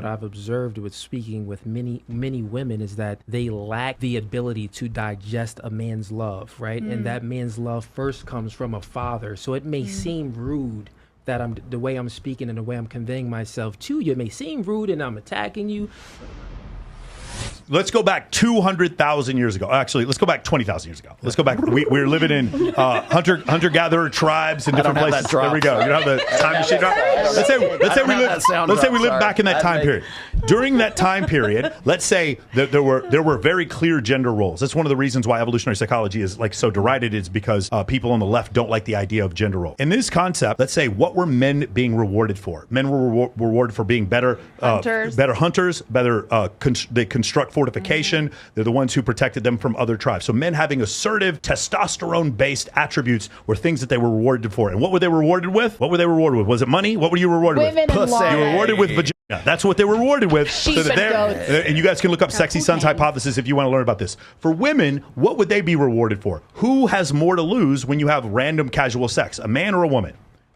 What I've observed with speaking with many women is that they lack the ability to digest a man's love, right? And that man's love first comes from a father. So it may seem rude that the way I'm speaking and the way I'm conveying myself to you. It may seem rude and I'm attacking you. Let's go back 200,000 years ago. Actually, let's go back 20,000 years ago. Let's go back. We're living in hunter-gatherer tribes in different places. There we go. You know how the time machine drop? Let's say we live back in that time period. During that time period, let's say that there were very clear gender roles. That's one of the reasons why evolutionary psychology is like so derided, is because people on the left don't like the idea of gender role. In this concept, let's say, what were men being rewarded for? Men were rewarded for being better hunters, they construct fortification. They're the ones who protected them from other tribes. So men having assertive, testosterone-based attributes were things that they were rewarded for. And what were they rewarded with? Was it money? What were you rewarded with? Pussy. You were rewarded with vagina. That's what they were rewarded with. Sheep and goats. And you guys can look up Sexy Sun's hypothesis if you want to learn about this. For women, what would they be rewarded for? Who has more to lose when you have random casual sex, a man or a woman?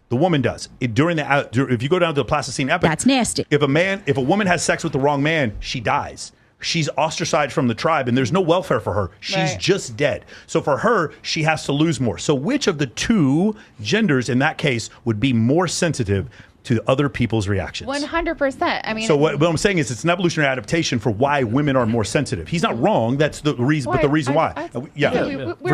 The woman does. If you go down to the Pleistocene epoch, that's nasty. If a woman has sex with the wrong man, she dies. She's ostracized from the tribe, and there's no welfare for her. She's just dead. So for her, she has to lose more. So which of the two genders in that case would be more sensitive to other people's reactions? 100%. I mean, so what I'm saying is, it's an evolutionary adaptation for why women are more sensitive. He's not wrong. That's the reason. But the reason why, we're for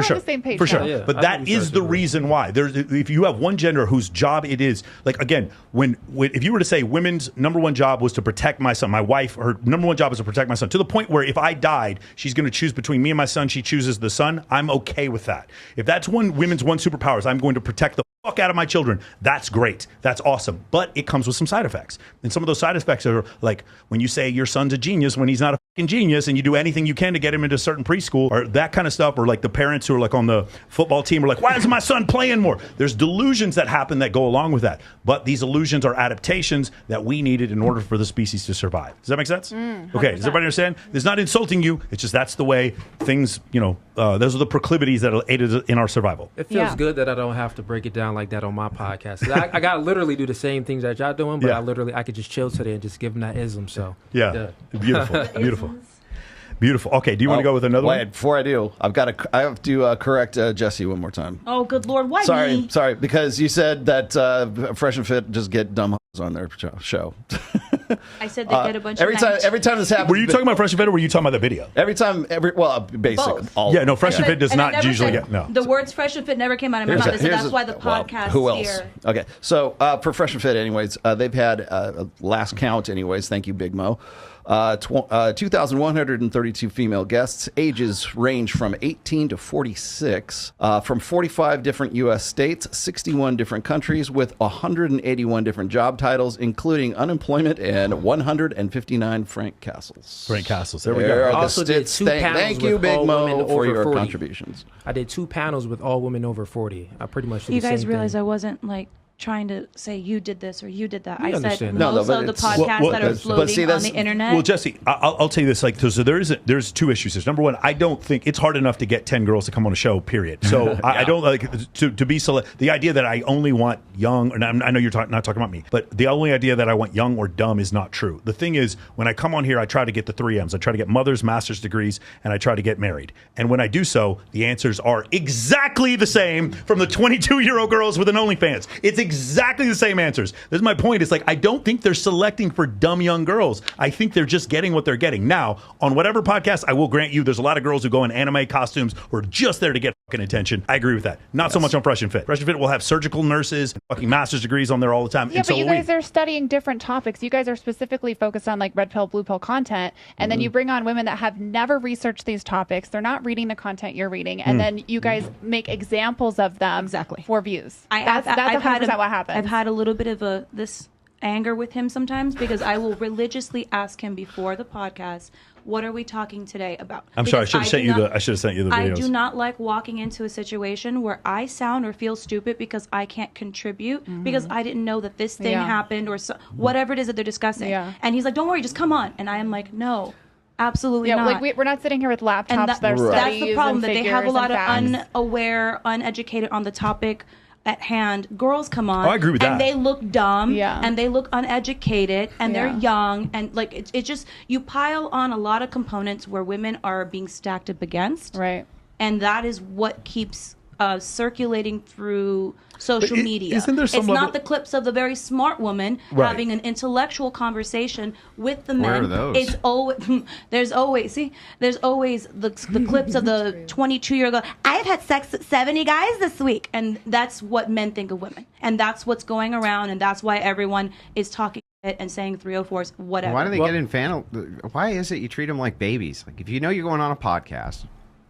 sure, on the same page. For sure. Yeah, but that is the reason why. If you have one gender whose job it is, like, again, if you were to say women's number one job was to protect my son, my wife, her number one job is to protect my son, to the point where if I died, she's going to choose between me and my son. She chooses the son. I'm okay with that. If that's women's one superpower, I'm going to protect the fuck out of my children. That's great. That's awesome. But it comes with some side effects. And some of those side effects are like when you say your son's a genius when he's not a fucking genius, and you do anything you can to get him into a certain preschool or that kind of stuff, or like the parents who are like on the football team are like, why isn't my son playing more? There's delusions that happen that go along with that. But these illusions are adaptations that we needed in order for the species to survive. Does that make sense? Okay. Does everybody understand? It's not insulting you. It's just that's the way things, those are the proclivities that aided in our survival. It feels good that I don't have to break it down like that on my podcast. I got to literally do the same things that y'all doing, but I could just chill today and just give them that ism. So beautiful. Beautiful. Okay, do you want to go with another one? Before I do, I have to correct Jesse one more time. Oh, good Lord, why me? Sorry, because you said that Fresh and Fit just get dumb on their show. I said they get a bunch every time this happens. Were you talking about Fresh and Fit, or were you talking about the video? Basically. Both. All. Yeah, no, Fresh and Fit does not usually get, no. The words Fresh and Fit never came out of my mouth, so that's why the podcast who else? here. Okay, so for Fresh and Fit, anyways, they've had last count, anyways. Thank you, Big Mo. 2,132 female guests. Ages range from 18 to 46, from 45 different U.S. states, 61 different countries, with 181 different job titles, including unemployment and 159 Frank Castles. There we There go. are the Also did stats. 2 panels Thank you, with Big all Mo, women for over your 40. contributions. I did 2 panels with all women over 40. I pretty much did You the guys same realize thing. I wasn't like trying to say you did this or you did that. We I said understand most that. of the podcasts that are floating on the internet. Well, Jesse, I'll tell you this. So there's 2 issues here. Number one, I don't think it's hard enough to get 10 girls to come on a show, period. So I don't like to be the idea that I only want young, and I know you're not talking about me, but the only idea that I want young or dumb is not true. The thing is, when I come on here, I try to get the 3 M's. I try to get mothers, master's degrees, and I try to get married. And when I do so, the answers are exactly the same from the 22-year-old girls with an OnlyFans. It's exactly the same answers. This is my point. It's like, I don't think they're selecting for dumb young girls. I think they're just getting what they're getting. Now, on whatever podcast, I will grant you, there's a lot of girls who go in anime costumes who are just there to get fucking attention. I agree with that. Not so much on Fresh and Fit. Fresh and Fit will have surgical nurses and fucking master's degrees on there all the time. Yeah, and but you guys are studying different topics. You guys are specifically focused on like red pill, blue pill content, and then you bring on women that have never researched these topics. They're not reading the content you're reading, and then you guys make examples of them for views. That's 100% what happens. I've had a little bit of this anger with him sometimes because I will religiously ask him before the podcast, what are we talking today about? I'm sorry, I should have sent you the videos. I do not like walking into a situation where I sound or feel stupid because I can't contribute because I didn't know that this thing happened or whatever it is that they're discussing. Yeah. And he's like, don't worry, just come on. And I am like, no. Absolutely not. Like we're not sitting here with laptops that are That's studies the problem, and that they have a lot of facts. uneducated on the topic at hand, girls come on. I agree with that. And they look dumb. Yeah. And they look uneducated. And they're Yeah. young. And like it's just, you pile on a lot of components where women are being stacked up against. Right. And that is what keeps circulating through social media. Isn't there some it's level- not the clips of the very smart woman Right. having an intellectual conversation with the Where men. are those? It's always there's always the clips of the 22-year-old girl. I've had sex with 70 guys this week, and that's what men think of women, and that's what's going around, and that's why everyone is talking it and saying 304s, whatever. Why do they get infantile? Why is it you treat them like babies? Like if you know you're going on a podcast,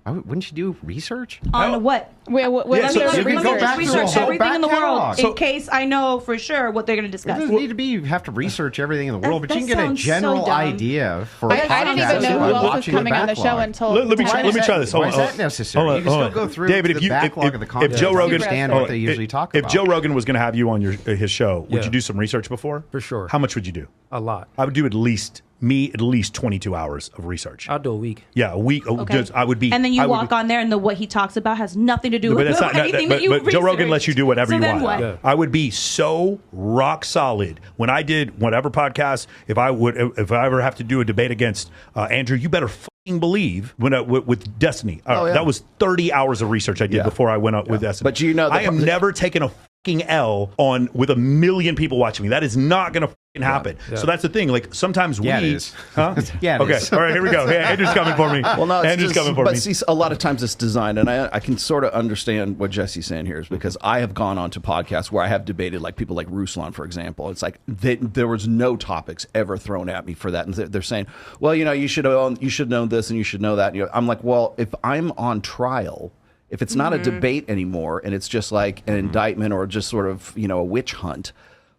wouldn't you do research? On what? Wait, what Yeah, is so there you can go research? back to research so everything in the back world catalog. in case I know for sure what they're going to It discuss. doesn't need to be you have to research everything in the world, but you can get a sounds so general dumb. idea for a I didn't podcast even know by who else was watching the coming on the show backlog. until Let me try this. Why is that necessary? You can still go through David, the if you backlog of the content. if Joe to Rogan understand what they usually talk about. If Joe Rogan was going to have you on his show, would Yeah. you do some research before? For sure. How much would you do? A lot. I would do at least 22 hours of research. I'll do a week. Yeah, a week. Okay. I would be. And then you I would walk be- on there, and what he talks about has nothing to do But with that's not. anything that you but Joe Rogan lets you do whatever so you then want. What? Yeah. I would be so rock solid when I did whatever podcast. If I ever have to do a debate against Andrew, you better fucking believe with Destiny. yeah. That was 30 hours of research I did Yeah. before I went up with Destiny. But you know I am never taking a fucking L on with a million people watching me. That is not going to happen. Yeah. So that's the thing. Like sometimes Yeah, it we, is. huh? Yeah, it okay. is. All right, here we go. Yeah, Andrew's coming for me. Well, no, it's Andrew's just, coming for but me. see, a lot of times it's designed, and I can sort of understand what Jesse's saying here is because I have gone on to podcasts where I have debated like people like Ruslan, for example. It's like there was no topics ever thrown at me for that, and they're saying, well, you should know this and you should know that. And I'm like, well, if I'm on trial. If it's not a debate anymore and it's just like an indictment or just sort of, a witch hunt,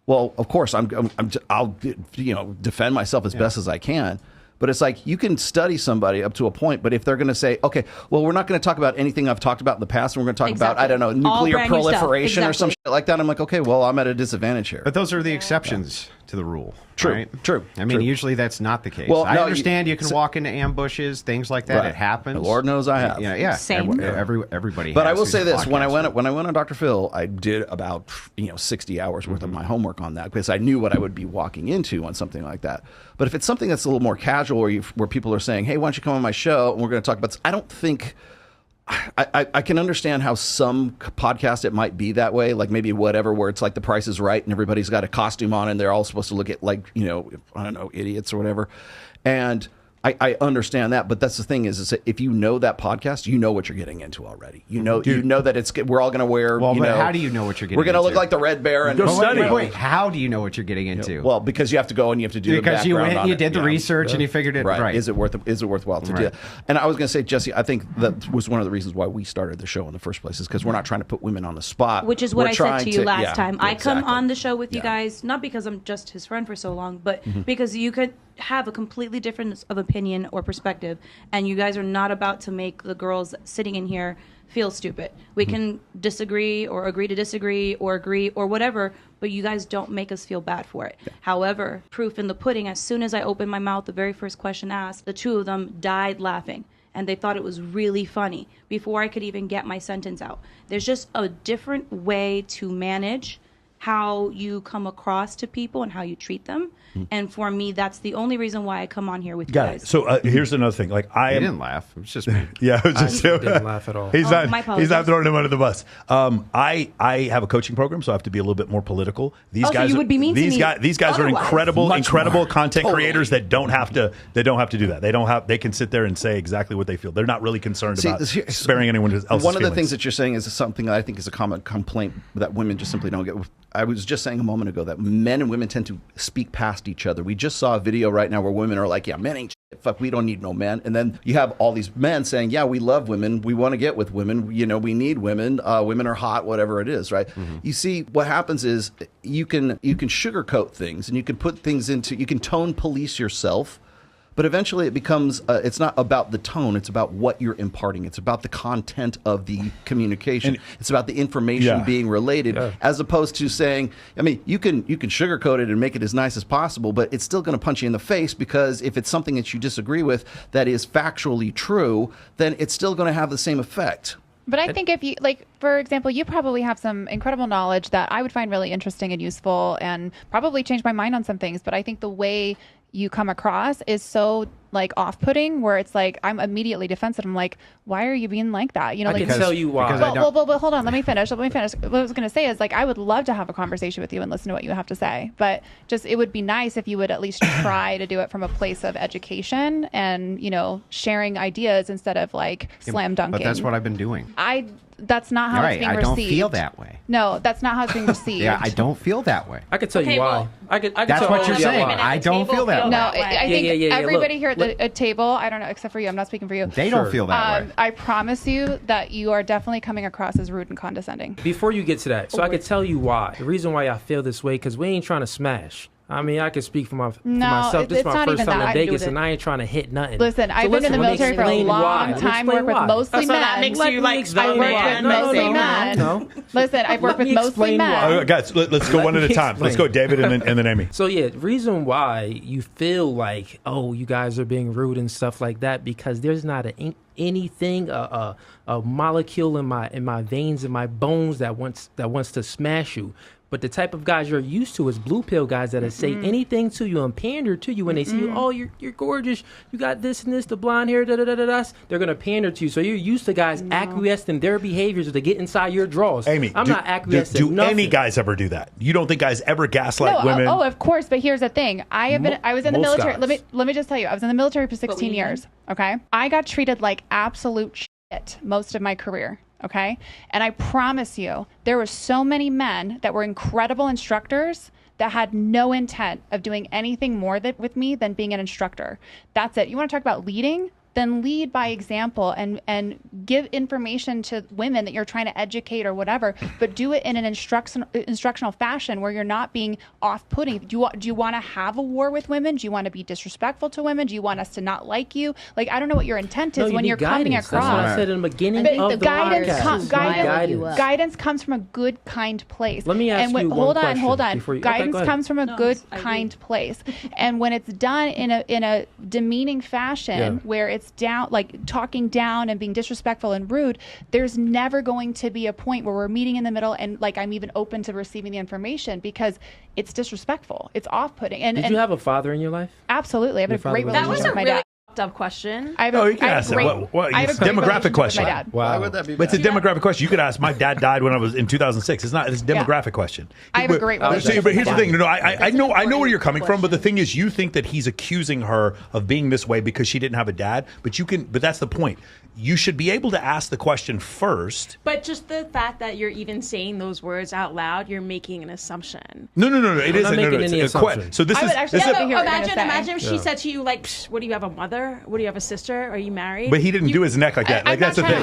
well, of course, I'll defend myself as best as I can. But it's like you can study somebody up to a point, but if they're going to say, okay, well, we're not going to talk about anything I've talked about in the past, and we're going to talk about, I don't know, nuclear brand new stuff. proliferation or some Exactly. shit like that, I'm like, okay, well, I'm at a disadvantage here. But those are the exceptions to the rule. True, right? true, I mean, true. usually that's not the case. Well, I no, understand you can walk into ambushes, things like that. Right. It happens. Lord knows I have. Yeah. Same. Everybody. But has I will who's say a this: when I podcaster. went on Dr. Phil, I did about 60 hours worth of my homework on that because I knew what I would be walking into on something like that. But if it's something that's a little more casual, where people are saying, "Hey, why don't you come on my show?" and we're going to talk about this, I don't think. I can understand how some podcast it might be that way, like maybe whatever, where it's like The Price is Right and everybody's got a costume on and they're all supposed to look at like, I don't know, idiots or whatever. And I understand that, but that's the thing is that if you know that podcast, you know what you're getting into already. You know that we're all going to wear. Well, but how do you know what you're getting We're going to into? look like the Red Bear and Go But study. wait, how do you know what you're getting into? Well, because you have to go and you have to do because the you background went, on you it, did the know? research and you figured it right. Is it worthwhile to do Right. that? And I was going to say, Jesse, I think that was one of the reasons why we started the show in the first place is because we're not trying to put women on the spot. Which is what We're I said trying to you last time. I come exactly. on the show with you Yeah. guys, not because I'm just his friend for so long, but because you could have a completely different of opinion or perspective, and you guys are not about to make the girls sitting in here feel stupid. We can disagree or agree to disagree or agree or whatever, but you guys don't make us feel bad for it. Yeah. However, proof in the pudding, as soon as I opened my mouth, the very first question asked, the two of them died laughing. And they thought it was really funny before I could even get my sentence out. There's just a different way to manage how you come across to people and how you treat them. And for me, that's the only reason why I come on here with you Got guys. it. So here's another thing. Like I didn't laugh. It was just me. Yeah, it was just didn't laugh at all. He's my not. apologies. He's not throwing him under the bus. I have a coaching program, so I have to be a little bit more political. These so guys, you would be mean to these me guys, these guys are otherwise. incredible, Much incredible more. content Totally. creators that don't have to do that. They can sit there and say exactly what they feel. They're not really concerned about sparing anyone else's One of the feelings. things that you're saying is something that I think is a common complaint that women just simply don't get. I was just saying a moment ago that men and women tend to speak past each other. We just saw a video right now where women are like, yeah, men ain't shit. Fuck, we don't need no men. And then you have all these men saying, yeah, we love women. We want to get with women. We need women. Women are hot, whatever it is, right? You see, what happens is you can sugarcoat things and you can put things you can tone police yourself. But eventually it becomes, it's not about the tone, it's about what you're imparting. It's about the content of the communication. It's about the information being related, as opposed to saying, I mean, you can sugarcoat it and make it as nice as possible, but it's still going to punch you in the face because if it's something that you disagree with that is factually true, then it's still going to have the same effect. But I think if you, like, for example, you probably have some incredible knowledge that I would find really interesting and useful and probably change my mind on some things. But I think the way you come across is so like off-putting, where it's like I'm immediately defensive. I'm like, why are you being like that? You know, I like can tell you why. Well, hold on. Let me finish. What I was going to say is, like, I would love to have a conversation with you and listen to what you have to say, but just it would be nice if you would at least try to do it from a place of education and, you know, sharing ideas instead of like slam dunking. But that's what I've been doing. That's not how it's being received. I don't feel that way. No, that's not how it's being received. Yeah, I don't feel that way. I could tell you why. I could That's tell what you're you saying. why. I don't feel that way. No, I think everybody Look, here at the table, I don't know, except for you, I'm not speaking for you. They don't feel that way. I promise you that you are definitely coming across as rude and condescending. Before you get to that, so I could tell you why. The reason why I feel this way, because we ain't trying to smash. I mean, I can speak for myself. This is my first time in Vegas, and I ain't trying to hit nothing. Listen, I've been in the military for a long time. Worked with mostly men. So that makes you like the man. Mostly men. No. Listen, I've worked with mostly men. Guys, let's go one at a time. Let's go, David, and then Amy. So yeah, the reason why you feel like, oh, you guys are being rude and stuff like that, because there's not anything, a molecule in my veins, in my bones that wants to smash you. But the type of guys you're used to is blue pill guys that say anything to you and pander to you when they see you. Oh, you're gorgeous. You got this and this, the blonde hair, da-da-da-da-da. They're going to pander to you. So you're used to guys acquiescing their behaviors to get inside your drawers. Amy, I'm not acquiescing. Do any guys ever do that? You don't think guys ever gaslight women? Oh, of course. But here's the thing. I was in the military. Guys. Let me just tell you. I was in the military for 16 years. Okay. I got treated like absolute shit most of my career. Okay. And I promise you, there were so many men that were incredible instructors that had no intent of doing anything more with me than being an instructor. That's it. You want to talk about leading? Then lead by example and give information to women that you're trying to educate or whatever, but do it in an instructional fashion where you're not being off-putting. Do you want to have a war with women? Do you want to be disrespectful to women? Do you want us to not like you? Like, I don't know what your intent is when you're coming across. That's what I said in the beginning of the podcast. Guidance comes from a good, kind place. Let me ask you one question. Hold on. Guidance comes from a good, kind place. And when it's done in a demeaning fashion where it's down, like talking down and being disrespectful and rude, there's never going to be a point where we're meeting in the middle and like I'm even open to receiving the information because it's disrespectful. It's off-putting. Did you have a father in your life? Absolutely. I have a great relationship with my dad. Up question. You can ask that. It's a demographic question. Wow. Why would that be But it's a demographic question. You could ask. My dad died when I was in 2006. It's a demographic question. I have a great relationship. But here's the thing. No, I know where you're coming from. But the thing is, you think that he's accusing her of being this way because she didn't have a dad. But that's the point. You should be able to ask the question first. But just the fact that you're even saying those words out loud, you're making an assumption. No. It isn't. It's a question. So this is. Imagine if she said to you, like, what do you have a mother? What do you have a sister? Are you married? But he didn't do his neck like that. Like that's the thing.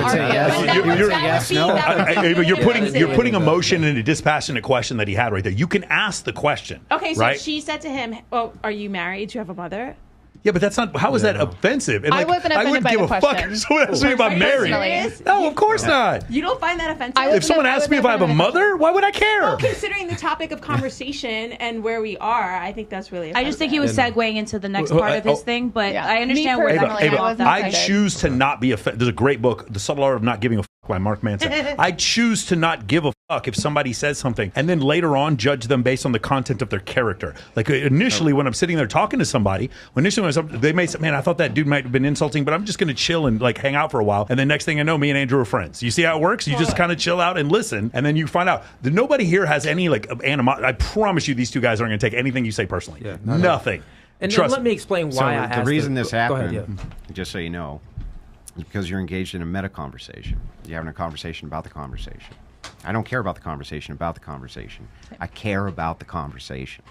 You're putting emotion in a dispassionate question that he had right there. You can ask the question. Okay, so right? she said to him, "Oh, are you married? Do you have a mother?" Yeah, but that's not. How is that offensive? And I wasn't offended by the question. I wouldn't give a fuck if someone asked me if I'm married. No, of course not. You don't find that offensive? If someone asks me if I have a mother, why would I care? Well, considering the topic of conversation and where we are, I think that's really offensive. I just think he was segueing into the next part of his thing, but I understand where that I choose to not be offended. There's a great book, The Subtle Art of Not Giving a Fuck by Mark Manson. I choose to not give a fuck if somebody says something and then later on judge them based on the content of their character. Like initially when I'm sitting there talking to somebody, they may say, man, I thought that dude might have been insulting, but I'm just going to chill and like hang out for a while. And then next thing I know, me and Andrew are friends. You see how it works? You just kind of chill out and listen. And then you find out that nobody here has any like animosity. I promise you these two guys aren't going to take anything you say personally. Yeah, nothing. And then let me explain why the reason this happened, just so you know, is because you're engaged in a meta conversation. You're having a conversation about the conversation. I don't care about the conversation about the conversation. I care about the conversation.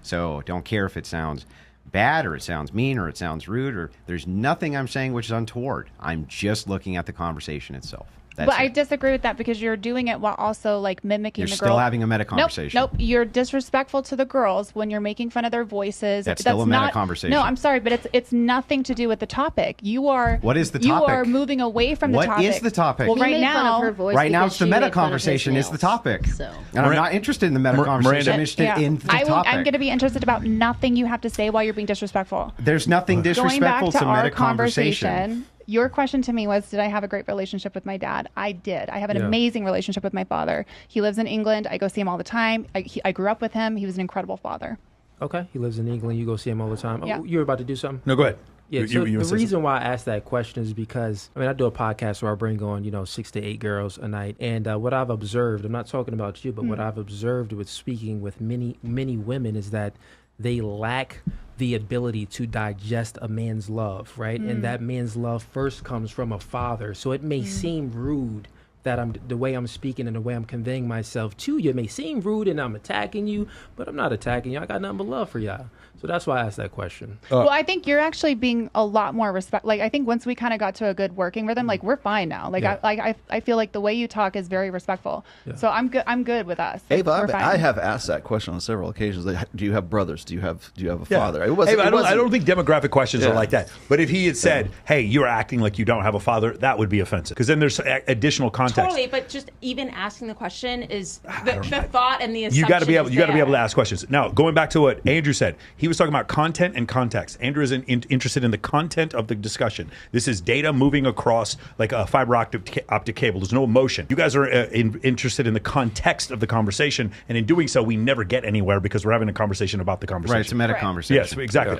So don't care if it sounds bad or it sounds mean or it sounds rude or there's nothing I'm saying which is untoward. I'm just looking at the conversation itself. But I disagree with that because you're doing it while also like mimicking the girls. You're still having a meta conversation. Nope. You're disrespectful to the girls when you're making fun of their voices. That's still a meta conversation. No, I'm sorry, but it's nothing to do with the topic. What is the topic? You are moving away from the topic. What is the topic? Well, right now it's the meta conversation is the topic. So. And I'm not interested in the meta conversation. I'm interested in the topic. I'm going to be interested about nothing you have to say while you're being disrespectful. There's nothing disrespectful to meta conversation. Your question to me was, did I have a great relationship with my dad? I did. I have an amazing relationship with my father. He lives in England. I go see him all the time. I grew up with him. He was an incredible father. Okay. He lives in England. You go see him all the time. Yeah. Oh, you're about to do something? No, go ahead. Yeah, so the reason why I asked that question is because, I do a podcast where I bring on, 6 to 8 girls a night. And what I've observed, I'm not talking about you, but what I've observed with speaking with many women is that they lack the ability to digest a man's love, right? And that man's love first comes from a father. So it may seem rude that the way I'm speaking and the way I'm conveying myself to you. It may seem rude and I'm attacking you, but I'm not attacking you. I got nothing but love for y'all. So that's why I asked that question. Well, I think you're actually being a lot more I think once we kind of got to a good working rhythm, we're fine now. I feel like the way you talk is very respectful. Yeah. So I'm good with us. Ava, I have asked that question on several occasions. Do you have brothers? Do you have a father? I don't think demographic questions are like that. But if he had said, "Hey, you're acting like you don't have a father," that would be offensive because then there's additional context. Totally, but just even asking the question is the thought and the assumption. You got to be able to ask questions. Now, going back to what Andrew said, he was talking about content and context. Andrew is interested in the content of the discussion. This is data moving across like a fiber optic cable. There's no emotion. You guys are interested in the context of the conversation, and in doing so, we never get anywhere because we're having a conversation about the conversation. Right, it's a meta conversation. Yes, exactly.